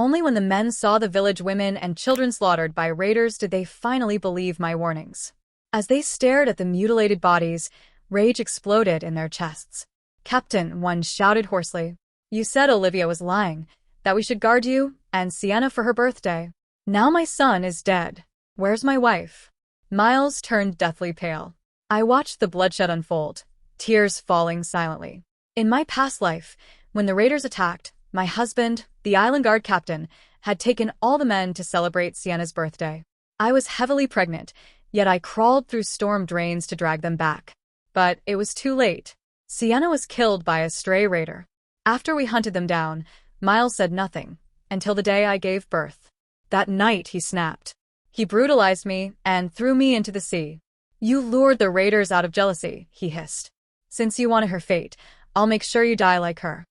Only when the men saw the village women and children slaughtered by raiders did they finally believe my warnings. As they stared at the mutilated bodies, rage exploded in their chests. "Captain," one shouted hoarsely, "you said Olivia was lying, that we should guard you and Sienna for her birthday. Now my son is dead. Where's my wife?" Miles turned deathly pale. I watched the bloodshed unfold, tears falling silently. In my past life, when the raiders attacked, my husband, the island guard captain, had taken all the men to celebrate Sienna's birthday. I was heavily pregnant, yet I crawled through storm drains to drag them back. But it was too late. Sienna was killed by a stray raider. After we hunted them down, Miles said nothing, until the day I gave birth. That night he snapped. He brutalized me and threw me into the sea. "You lured the raiders out of jealousy," he hissed. "Since you wanted her fate, I'll make sure you die like her."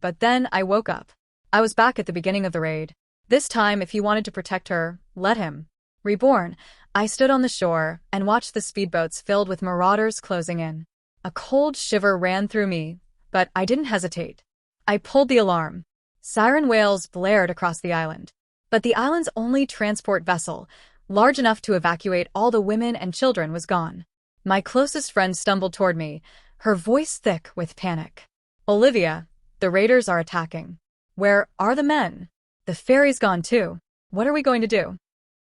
But then I woke up. I was back at the beginning of the raid. This time, if he wanted to protect her, let him. Reborn, I stood on the shore and watched the speedboats filled with marauders closing in. A cold shiver ran through me, but I didn't hesitate. I pulled the alarm. Siren wails blared across the island. But the island's only transport vessel, large enough to evacuate all the women and children, was gone. My closest friend stumbled toward me, her voice thick with panic. "Olivia, the raiders are attacking. Where are the men? The ferry's gone too. What are we going to do?"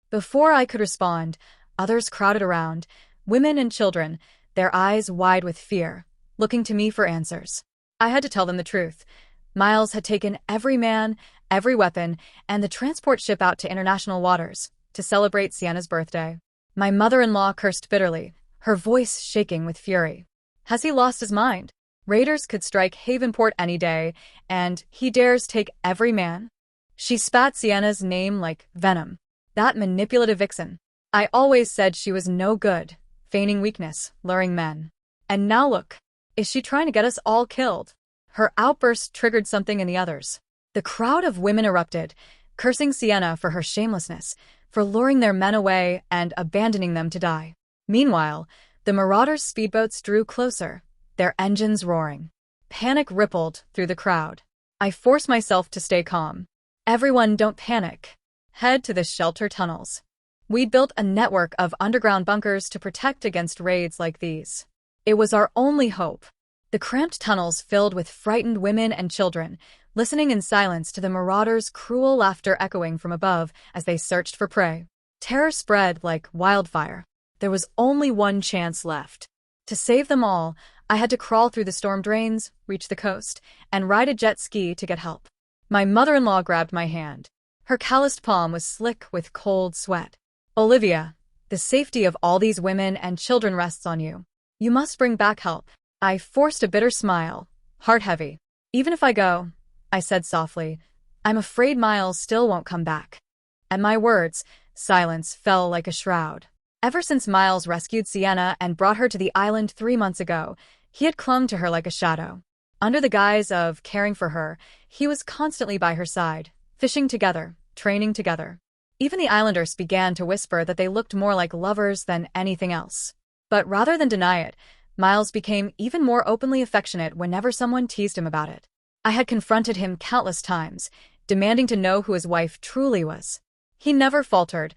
Before I could respond, others crowded around, women and children, their eyes wide with fear, looking to me for answers. I had to tell them the truth. Miles had taken every man, every weapon, and the transport ship out to international waters to celebrate Sienna's birthday. My mother-in-law cursed bitterly, her voice shaking with fury. Has he lost his mind? Raiders could strike Havenport any day, and he dares take every man? She spat Sienna's name like venom. That manipulative vixen. I always said she was no good, feigning weakness, luring men. And now look, is she trying to get us all killed? Her outburst triggered something in the others. The crowd of women erupted, cursing Sienna for her shamelessness, for luring their men away and abandoning them to die. Meanwhile, the marauders' speedboats drew closer, their engines roaring. Panic rippled through the crowd. I forced myself to stay calm. "Everyone, don't panic. Head to the shelter tunnels." We'd built a network of underground bunkers to protect against raids like these. It was our only hope. The cramped tunnels filled with frightened women and children, listening in silence to the marauders' cruel laughter echoing from above as they searched for prey. Terror spread like wildfire. There was only one chance left. To save them all, I had to crawl through the storm drains, reach the coast, and ride a jet ski to get help. My mother-in-law grabbed my hand. Her calloused palm was slick with cold sweat. "Olivia, the safety of all these women and children rests on you. You must bring back help." I forced a bitter smile, heart heavy. "Even if I go," I said softly, "I'm afraid Miles still won't come back." At my words, silence fell like a shroud. Ever since Miles rescued Sienna and brought her to the island 3 months ago, he had clung to her like a shadow. Under the guise of caring for her, he was constantly by her side, fishing together, training together. Even the islanders began to whisper that they looked more like lovers than anything else. But rather than deny it, Miles became even more openly affectionate whenever someone teased him about it. I had confronted him countless times, demanding to know who his wife truly was. He never faltered,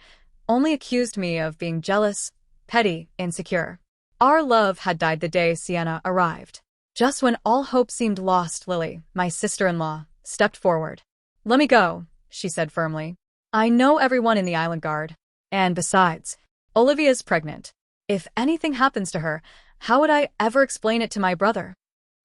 only accused me of being jealous, petty, insecure. Our love had died the day Sienna arrived. Just when all hope seemed lost, Lily, my sister-in-law, stepped forward. "Let me go," she said firmly. "I know everyone in the island guard. And besides, Olivia's pregnant. If anything happens to her, how would I ever explain it to my brother?"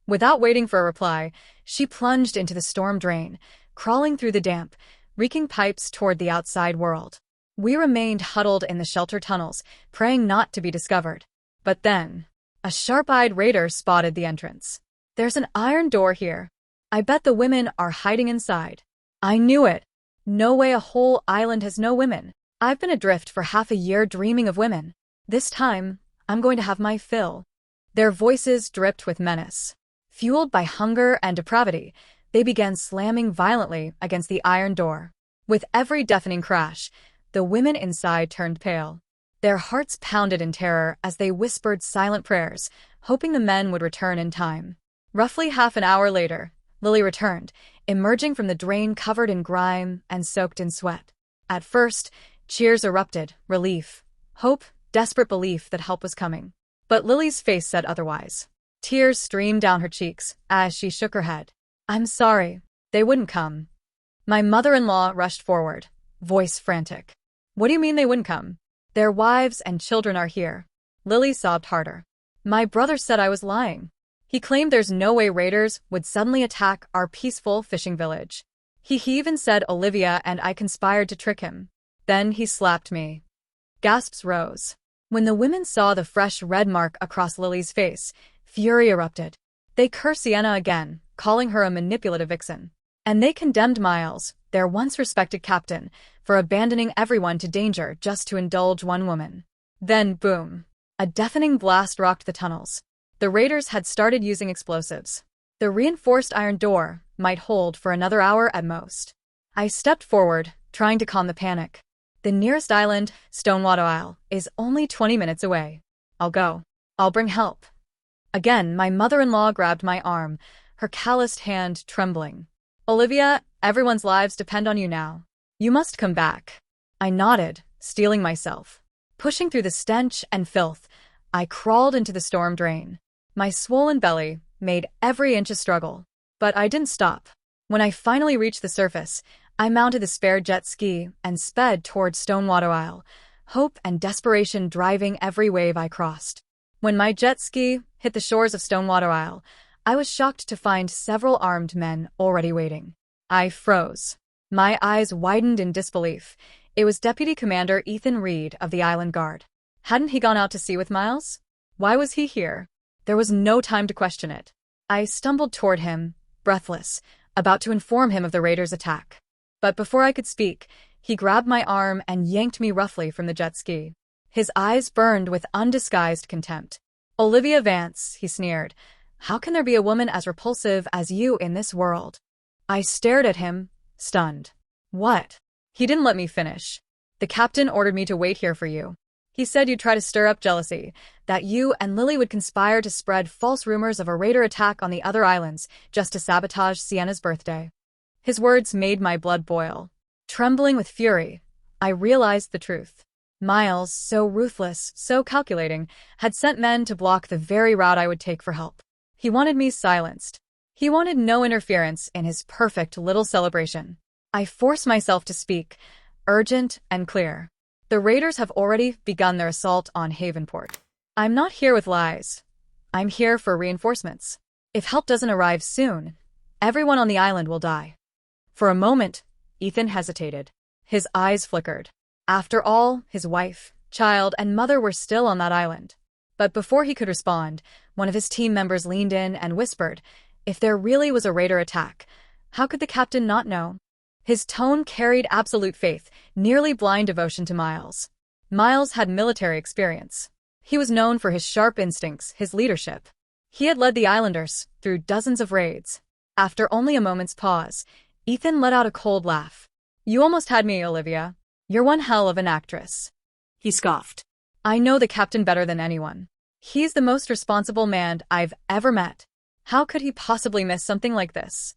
Without waiting for a reply, she plunged into the storm drain, crawling through the damp, reeking pipes toward the outside world. We remained huddled in the shelter tunnels, praying not to be discovered. But then, a sharp-eyed raider spotted the entrance. "There's an iron door here. I bet the women are hiding inside." I knew it. No way a whole island has no women. I've been adrift for half a year dreaming of women. This time, I'm going to have my fill. Their voices dripped with menace. Fueled by hunger and depravity, they began slamming violently against the iron door. With every deafening crash, the women inside turned pale. Their hearts pounded in terror as they whispered silent prayers, hoping the men would return in time. Roughly half an hour later, Lily returned, emerging from the drain covered in grime and soaked in sweat. At first, cheers erupted, relief, hope, desperate belief that help was coming. But Lily's face said otherwise. Tears streamed down her cheeks as she shook her head. "I'm sorry. They wouldn't come." My mother-in-law rushed forward, voice frantic. "What do you mean they wouldn't come? Their wives and children are here." Lily sobbed harder. "My brother said I was lying. He claimed there's no way raiders would suddenly attack our peaceful fishing village. He even said Olivia and I conspired to trick him. Then he slapped me." Gasps rose. When the women saw the fresh red mark across Lily's face, fury erupted. They cursed Sienna again, calling her a manipulative vixen. And they condemned Miles, their once-respected captain, for abandoning everyone to danger just to indulge one woman. Then, boom. A deafening blast rocked the tunnels. The raiders had started using explosives. The reinforced iron door might hold for another hour at most. I stepped forward, trying to calm the panic. The nearest island, Stonewater Isle, is only 20 minutes away. I'll go. I'll bring help. Again, my mother-in-law grabbed my arm, her calloused hand trembling. "Olivia, everyone's lives depend on you now. You must come back." I nodded, steeling myself. Pushing through the stench and filth, I crawled into the storm drain. My swollen belly made every inch a struggle. But I didn't stop. When I finally reached the surface, I mounted the spare jet ski and sped toward Stonewater Isle, hope and desperation driving every wave I crossed. When my jet ski hit the shores of Stonewater Isle, I was shocked to find several armed men already waiting. I froze. My eyes widened in disbelief. It was Deputy Commander Ethan Reed of the Island Guard. Hadn't he gone out to sea with Miles? Why was he here? There was no time to question it. I stumbled toward him, breathless, about to inform him of the raiders' attack. But before I could speak, he grabbed my arm and yanked me roughly from the jet ski. His eyes burned with undisguised contempt. "Olivia Vance," he sneered. "How can there be a woman as repulsive as you in this world?" I stared at him, stunned. "What?" He didn't let me finish. "The captain ordered me to wait here for you. He said you'd try to stir up jealousy, that you and Lily would conspire to spread false rumors of a raider attack on the other islands just to sabotage Sienna's birthday." His words made my blood boil. Trembling with fury, I realized the truth. Miles, so ruthless, so calculating, had sent men to block the very route I would take for help. He wanted me silenced. He wanted no interference in his perfect little celebration. I forced myself to speak, urgent and clear. "The raiders have already begun their assault on Havenport. I'm not here with lies. I'm here for reinforcements. If help doesn't arrive soon, everyone on the island will die." For a moment, Ethan hesitated. His eyes flickered. After all, his wife, child, and mother were still on that island. But before he could respond, one of his team members leaned in and whispered, if there really was a raider attack, how could the captain not know? His tone carried absolute faith, nearly blind devotion to Miles. Miles had military experience. He was known for his sharp instincts, his leadership. He had led the Islanders through dozens of raids. After only a moment's pause, Ethan let out a cold laugh. "You almost had me, Olivia. You're one hell of an actress." He scoffed. "I know the captain better than anyone. He's the most responsible man I've ever met. How could he possibly miss something like this?"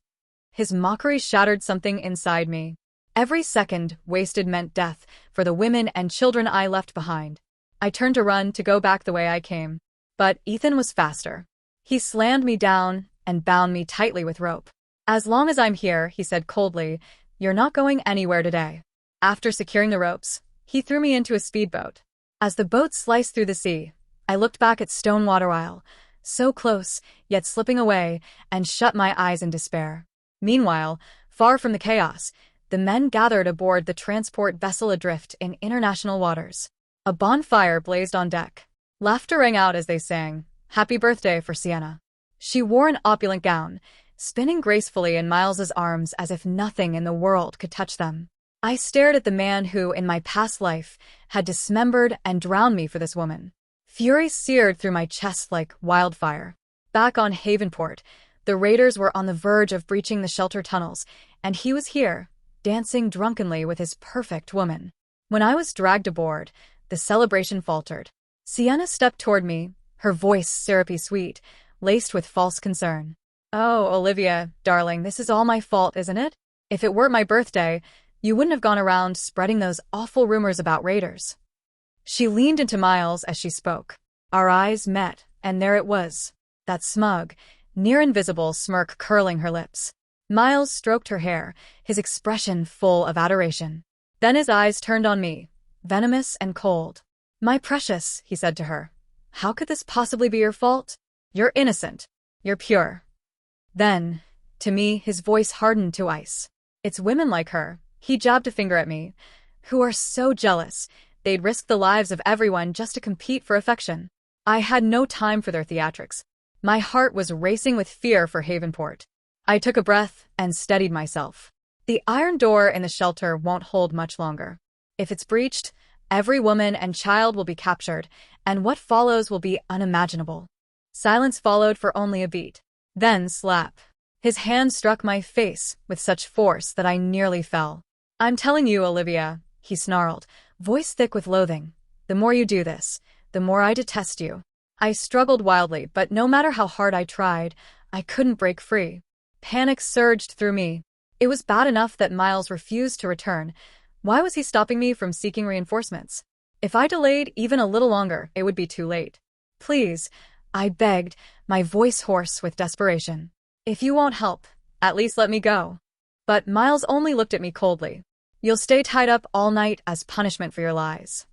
His mockery shattered something inside me. Every second wasted meant death for the women and children I left behind. I turned to run, to go back the way I came. But Ethan was faster. He slammed me down and bound me tightly with rope. "As long as I'm here," he said coldly, "you're not going anywhere today." After securing the ropes, he threw me into a speedboat. As the boat sliced through the sea, I looked back at Stonewater Isle, so close, yet slipping away, and shut my eyes in despair. Meanwhile, far from the chaos, the men gathered aboard the transport vessel adrift in international waters. A bonfire blazed on deck. Laughter rang out as they sang, "Happy Birthday" for Sienna. She wore an opulent gown, spinning gracefully in Miles's arms as if nothing in the world could touch them. I stared at the man who, in my past life, had dismembered and drowned me for this woman. Fury seared through my chest like wildfire. Back on Havenport, the raiders were on the verge of breaching the shelter tunnels, and he was here, dancing drunkenly with his perfect woman. When I was dragged aboard, the celebration faltered. Sienna stepped toward me, her voice syrupy sweet, laced with false concern. Oh, Olivia, darling, this is all my fault, isn't it? If it weren't my birthday, you wouldn't have gone around spreading those awful rumors about raiders. She leaned into Miles as she spoke. Our eyes met, and there it was, that smug, near-invisible smirk curling her lips. Miles stroked her hair, his expression full of adoration. Then his eyes turned on me, venomous and cold. My precious, he said to her. How could this possibly be your fault? You're innocent. You're pure. Then, to me, his voice hardened to ice. It's women like her, he jabbed a finger at me, who are so jealous, they'd risk the lives of everyone just to compete for affection. I had no time for their theatrics. My heart was racing with fear for Havenport. I took a breath and steadied myself. The iron door in the shelter won't hold much longer. If it's breached, every woman and child will be captured, and what follows will be unimaginable. Silence followed for only a beat. Then slap. His hand struck my face with such force that I nearly fell. I'm telling you, Olivia, he snarled, voice thick with loathing. The more you do this, the more I detest you. I struggled wildly, but no matter how hard I tried, I couldn't break free. Panic surged through me. It was bad enough that Miles refused to return. Why was he stopping me from seeking reinforcements? If I delayed even a little longer, it would be too late. Please, I begged, my voice hoarse with desperation. If you won't help, at least let me go. But Miles only looked at me coldly. You'll stay tied up all night as punishment for your lies.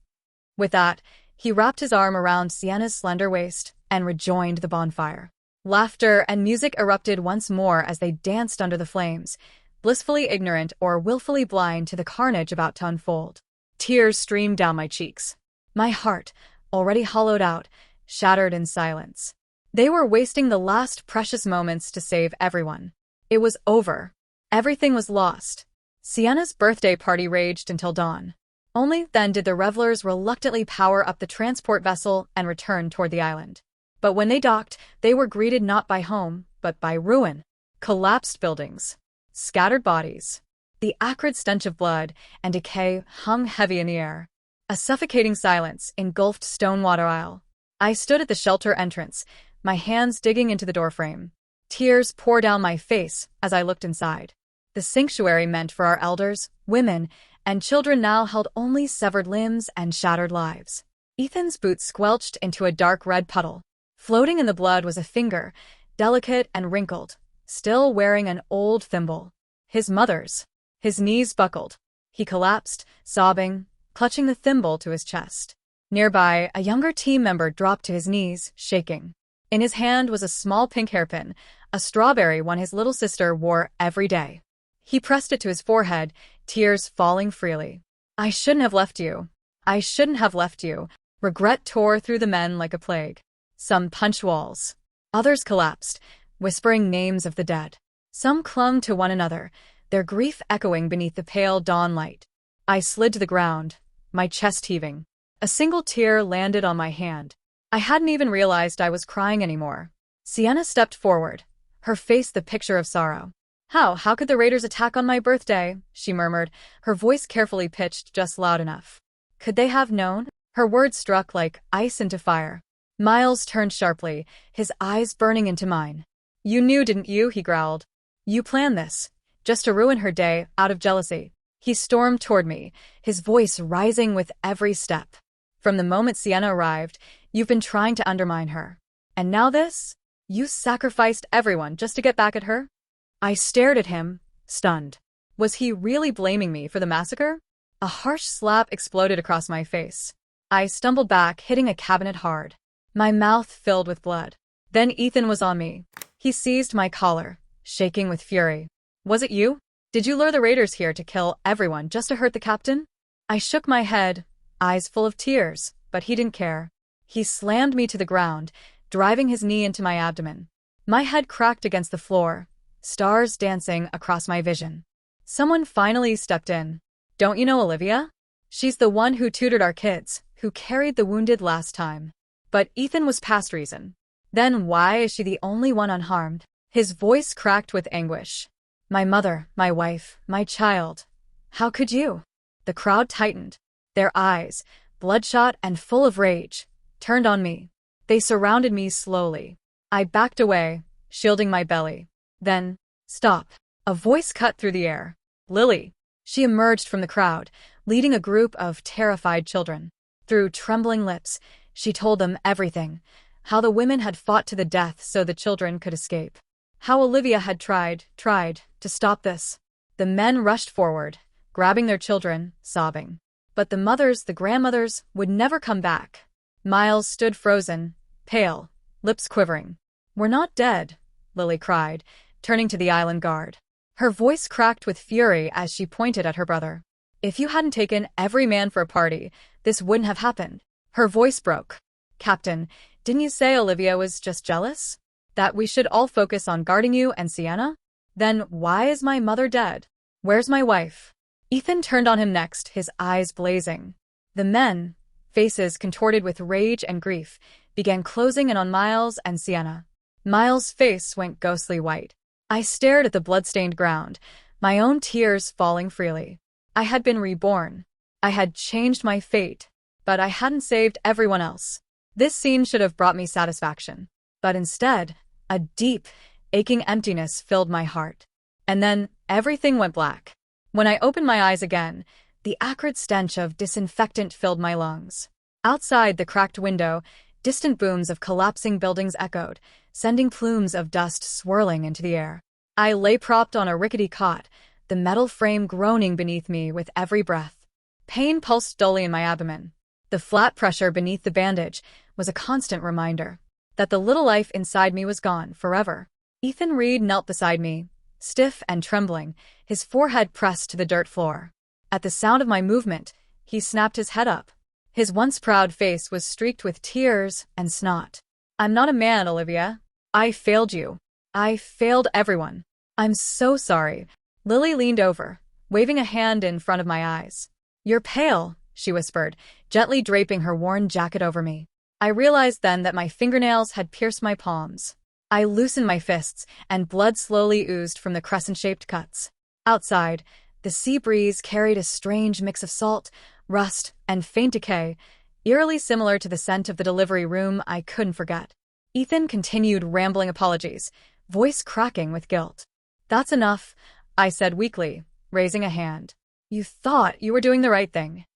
With that, he wrapped his arm around Sienna's slender waist and rejoined the bonfire. Laughter and music erupted once more as they danced under the flames, blissfully ignorant or willfully blind to the carnage about to unfold. Tears streamed down my cheeks. My heart, already hollowed out, shattered in silence. They were wasting the last precious moments to save everyone. It was over. Everything was lost. Sienna's birthday party raged until dawn. Only then did the revelers reluctantly power up the transport vessel and return toward the island. But when they docked, they were greeted not by home, but by ruin. Collapsed buildings. Scattered bodies. The acrid stench of blood and decay hung heavy in the air. A suffocating silence engulfed Stonewater Isle. I stood at the shelter entrance, my hands digging into the doorframe. Tears poured down my face as I looked inside. The sanctuary meant for our elders, women, and children now held only severed limbs and shattered lives. Ethan's boots squelched into a dark red puddle. Floating in the blood was a finger, delicate and wrinkled, still wearing an old thimble. His mother's. His knees buckled. He collapsed, sobbing, clutching the thimble to his chest. Nearby, a younger team member dropped to his knees, shaking. In his hand was a small pink hairpin, a strawberry one his little sister wore every day. He pressed it to his forehead, tears falling freely. I shouldn't have left you. I shouldn't have left you. Regret tore through the men like a plague. Some punched walls. Others collapsed, whispering names of the dead. Some clung to one another, their grief echoing beneath the pale dawn light. I slid to the ground, my chest heaving. A single tear landed on my hand. I hadn't even realized I was crying anymore. Sienna stepped forward, her face the picture of sorrow. How could the raiders attack on my birthday? She murmured, her voice carefully pitched just loud enough. Could they have known? Her words struck like ice into fire. Miles turned sharply, his eyes burning into mine. You knew, didn't you? He growled. You planned this, just to ruin her day, out of jealousy. He stormed toward me, his voice rising with every step. From the moment Sienna arrived, you've been trying to undermine her. And now this? You sacrificed everyone just to get back at her? I stared at him, stunned. Was he really blaming me for the massacre? A harsh slap exploded across my face. I stumbled back, hitting a cabinet hard. My mouth filled with blood. Then Ethan was on me. He seized my collar, shaking with fury. Was it you? Did you lure the raiders here to kill everyone just to hurt the captain? I shook my head, eyes full of tears, but he didn't care. He slammed me to the ground, driving his knee into my abdomen. My head cracked against the floor, stars dancing across my vision. Someone finally stepped in. Don't you know Olivia? She's the one who tutored our kids, who carried the wounded last time. But Ethan was past reason. Then why is she the only one unharmed? His voice cracked with anguish. My mother, my wife, my child. How could you? The crowd tightened. Their eyes, bloodshot and full of rage, turned on me. They surrounded me slowly. I backed away, shielding my belly. Then, stop. A voice cut through the air. Lily. She emerged from the crowd, leading a group of terrified children. Through trembling lips, she told them everything. How the women had fought to the death so the children could escape. How Olivia had tried to stop this. The men rushed forward, grabbing their children, sobbing. But the mothers, the grandmothers, would never come back. Miles stood frozen, pale, lips quivering. "We're not dead," Lily cried, turning to the island guard. Her voice cracked with fury as she pointed at her brother. "If you hadn't taken every man for a party, this wouldn't have happened." Her voice broke. "Captain, didn't you say Olivia was just jealous? That we should all focus on guarding you and Sienna? Then why is my mother dead? Where's my wife?" Ethan turned on him next, his eyes blazing. The men, faces contorted with rage and grief, began closing in on Miles and Sienna. Miles' face went ghostly white. I stared at the blood-stained ground, my own tears falling freely. I had been reborn. I had changed my fate, but I hadn't saved everyone else. This scene should have brought me satisfaction. But instead, a deep, aching emptiness filled my heart. And then, everything went black. When I opened my eyes again, the acrid stench of disinfectant filled my lungs. Outside the cracked window, distant booms of collapsing buildings echoed, sending plumes of dust swirling into the air. I lay propped on a rickety cot, the metal frame groaning beneath me with every breath. Pain pulsed dully in my abdomen. The flat pressure beneath the bandage was a constant reminder that the little life inside me was gone forever. Ethan Reed knelt beside me, stiff and trembling, his forehead pressed to the dirt floor. At the sound of my movement, he snapped his head up. His once proud face was streaked with tears and snot. "I'm not a man, Olivia. I failed you. I failed everyone. I'm so sorry." Lily leaned over, waving a hand in front of my eyes. "You're pale," she whispered, gently draping her worn jacket over me. I realized then that my fingernails had pierced my palms. I loosened my fists, and blood slowly oozed from the crescent-shaped cuts. Outside, the sea breeze carried a strange mix of salt, rust, and faint decay, eerily similar to the scent of the delivery room I couldn't forget. Ethan continued rambling apologies, voice cracking with guilt. "That's enough," I said weakly, raising a hand. "You thought you were doing the right thing."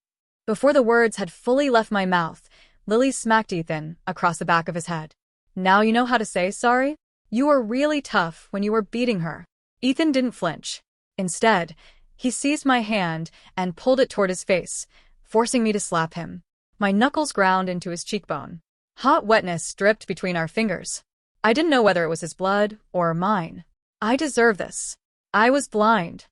Before the words had fully left my mouth, Lily smacked Ethan across the back of his head. "Now you know how to say sorry? You were really tough when you were beating her." Ethan didn't flinch. Instead, he seized my hand and pulled it toward his face, forcing me to slap him. My knuckles ground into his cheekbone. Hot wetness dripped between our fingers. I didn't know whether it was his blood or mine. I deserve this. I was blind.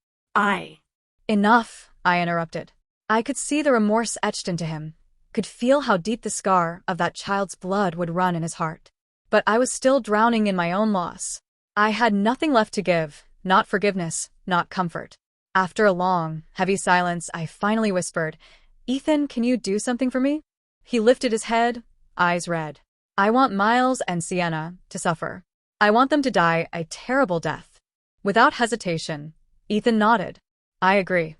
Enough, I interrupted. I could see the remorse etched into him, could feel how deep the scar of that child's blood would run in his heart. But I was still drowning in my own loss. I had nothing left to give, not forgiveness, not comfort. After a long, heavy silence, I finally whispered, "Ethan, can you do something for me?" He lifted his head, eyes red. "I want Miles and Sienna to suffer. I want them to die a terrible death." Without hesitation, Ethan nodded. "I agree."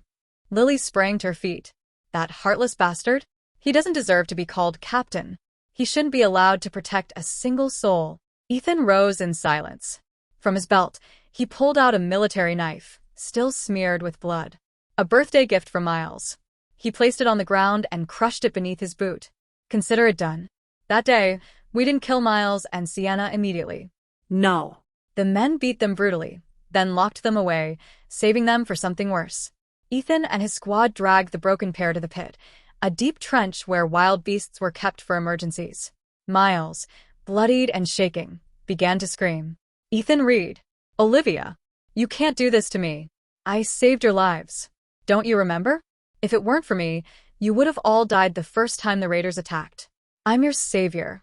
Lily sprang to her feet. "That heartless bastard? He doesn't deserve to be called captain. He shouldn't be allowed to protect a single soul." Ethan rose in silence. From his belt, he pulled out a military knife, still smeared with blood. A birthday gift from Miles. He placed it on the ground and crushed it beneath his boot. "Consider it done." That day, we didn't kill Miles and Sienna immediately. No. The men beat them brutally, then locked them away, saving them for something worse. Ethan and his squad dragged the broken pair to the pit, a deep trench where wild beasts were kept for emergencies. Miles, bloodied and shaking, began to scream. "Ethan Reed! Olivia! You can't do this to me. I saved your lives. Don't you remember? If it weren't for me, you would have all died the first time the raiders attacked. I'm your savior."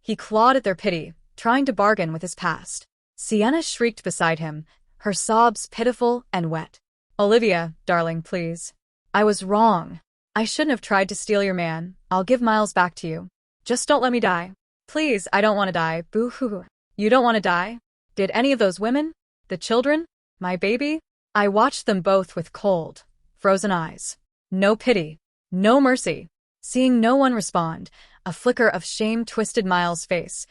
He clawed at their pity, trying to bargain with his past. Sienna shrieked beside him, her sobs pitiful and wet. "Olivia, darling, please. I was wrong. I shouldn't have tried to steal your man. I'll give Miles back to you. Just don't let me die. Please, I don't want to die. Boo-hoo." "You don't want to die? Did any of those women? The children? My baby?" I watched them both with cold, frozen eyes. No pity. No mercy. Seeing no one respond, a flicker of shame twisted Miles' face,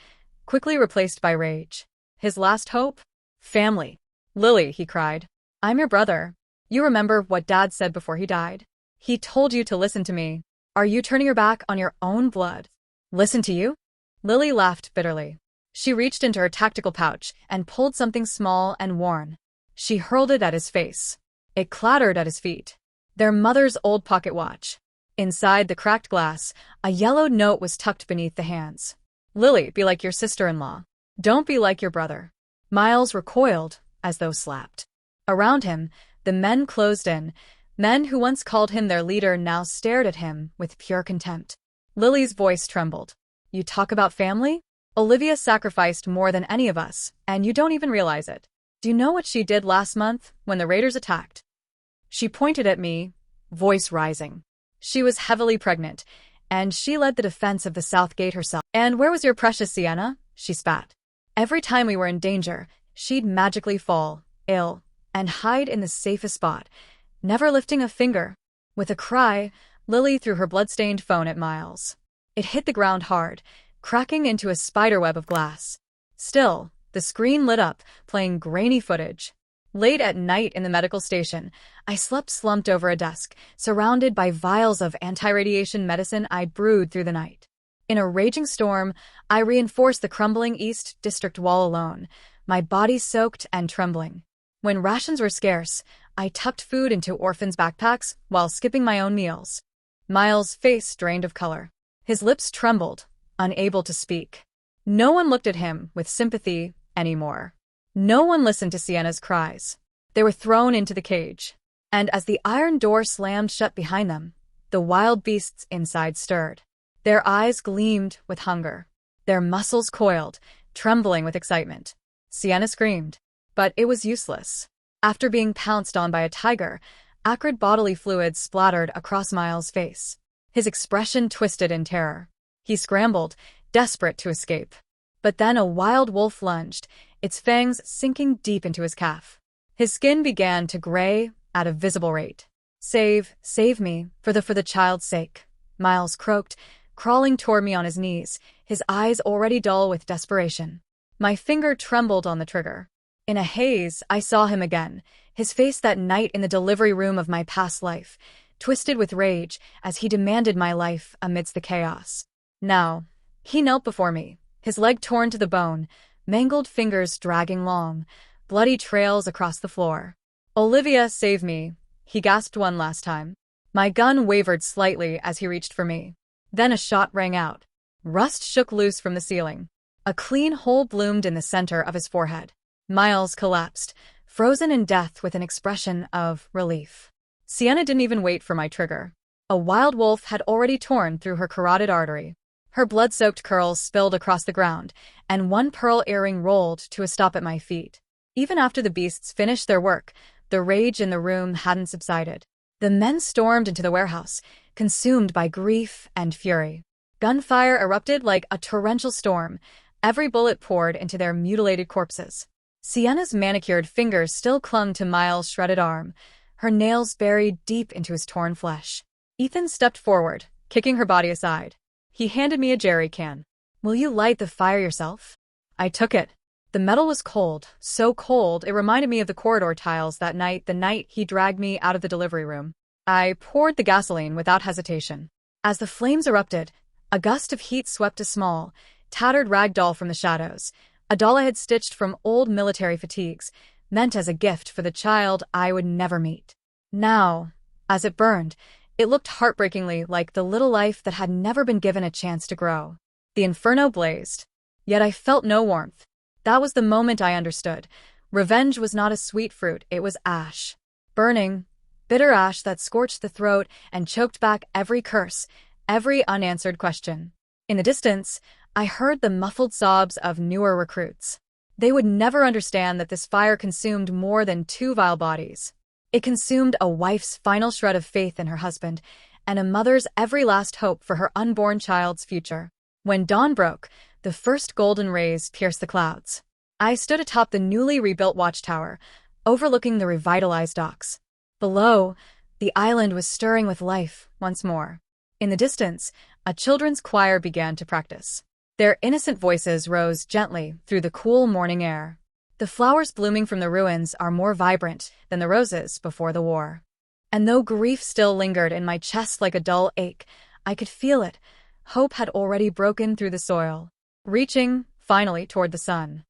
quickly replaced by rage. His last hope? Family. Lily, he cried. I'm your brother. You remember what Dad said before he died? He told you to listen to me. Are you turning your back on your own blood? Listen to you? Lily laughed bitterly. She reached into her tactical pouch and pulled something small and worn. She hurled it at his face. It clattered at his feet. Their mother's old pocket watch. Inside the cracked glass, a yellowed note was tucked beneath the hands. Lily, be like your sister-in-law. Don't be like your brother. Miles recoiled, as though slapped. Around him, the men closed in. Men who once called him their leader now stared at him with pure contempt. Lily's voice trembled. You talk about family? Olivia sacrificed more than any of us, and you don't even realize it. Do you know what she did last month when the raiders attacked? She pointed at me, voice rising. She was heavily pregnant, and she led the defense of the South Gate herself. And where was your precious Sienna? She spat. Every time we were in danger, she'd magically fall, ill, and hide in the safest spot, never lifting a finger. With a cry, Lily threw her blood-stained phone at Miles. It hit the ground hard, cracking into a spiderweb of glass. Still, the screen lit up, playing grainy footage. Late at night in the medical station, I slept slumped over a desk, surrounded by vials of anti-radiation medicine I'd brewed through the night. In a raging storm, I reinforced the crumbling East District wall alone, my body soaked and trembling. When rations were scarce, I tucked food into orphans' backpacks while skipping my own meals. Miles' face drained of color. His lips trembled, unable to speak. No one looked at him with sympathy anymore. No one listened to Sienna's cries. They were thrown into the cage. And as the iron door slammed shut behind them, the wild beasts inside stirred. Their eyes gleamed with hunger. Their muscles coiled, trembling with excitement. Sienna screamed, but it was useless. After being pounced on by a tiger, acrid bodily fluid splattered across Miles' face. His expression twisted in terror. He scrambled, desperate to escape. But then a wild wolf lunged, its fangs sinking deep into his calf. His skin began to gray at a visible rate. Save me, for the child's sake," Miles croaked, crawling toward me on his knees, his eyes already dull with desperation. My finger trembled on the trigger. In a haze, I saw him again, his face that night in the delivery room of my past life, twisted with rage as he demanded my life amidst the chaos. Now, he knelt before me, his leg torn to the bone, mangled fingers dragging long, bloody trails across the floor. "Olivia, save me," he gasped one last time. My gun wavered slightly as he reached for me. Then a shot rang out. Rust shook loose from the ceiling. A clean hole bloomed in the center of his forehead. Miles collapsed, frozen in death with an expression of relief. Sienna didn't even wait for my trigger. A wild wolf had already torn through her carotid artery. Her blood-soaked curls spilled across the ground, and one pearl earring rolled to a stop at my feet. Even after the beasts finished their work, the rage in the room hadn't subsided. The men stormed into the warehouse, consumed by grief and fury. Gunfire erupted like a torrential storm. Every bullet poured into their mutilated corpses. Sienna's manicured fingers still clung to Miles' shredded arm, her nails buried deep into his torn flesh. Ethan stepped forward, kicking her body aside. He handed me a jerry can. "Will you light the fire yourself?" I took it. The metal was cold, so cold it reminded me of the corridor tiles that night, the night he dragged me out of the delivery room. I poured the gasoline without hesitation. As the flames erupted, a gust of heat swept a small, tattered rag doll from the shadows, a doll I had stitched from old military fatigues, meant as a gift for the child I would never meet. Now, as it burned, it looked heartbreakingly like the little life that had never been given a chance to grow. The inferno blazed. Yet I felt no warmth. That was the moment I understood. Revenge was not a sweet fruit, it was ash. Burning, bitter ash that scorched the throat and choked back every curse, every unanswered question. In the distance, I heard the muffled sobs of newer recruits. They would never understand that this fire consumed more than 2 vile bodies. It consumed a wife's final shred of faith in her husband, and a mother's every last hope for her unborn child's future. When dawn broke, the first golden rays pierced the clouds. I stood atop the newly rebuilt watchtower, overlooking the revitalized docks. Below, the island was stirring with life once more. In the distance, a children's choir began to practice. Their innocent voices rose gently through the cool morning air. The flowers blooming from the ruins are more vibrant than the roses before the war. And though grief still lingered in my chest like a dull ache, I could feel it. Hope had already broken through the soil, reaching, finally, toward the sun.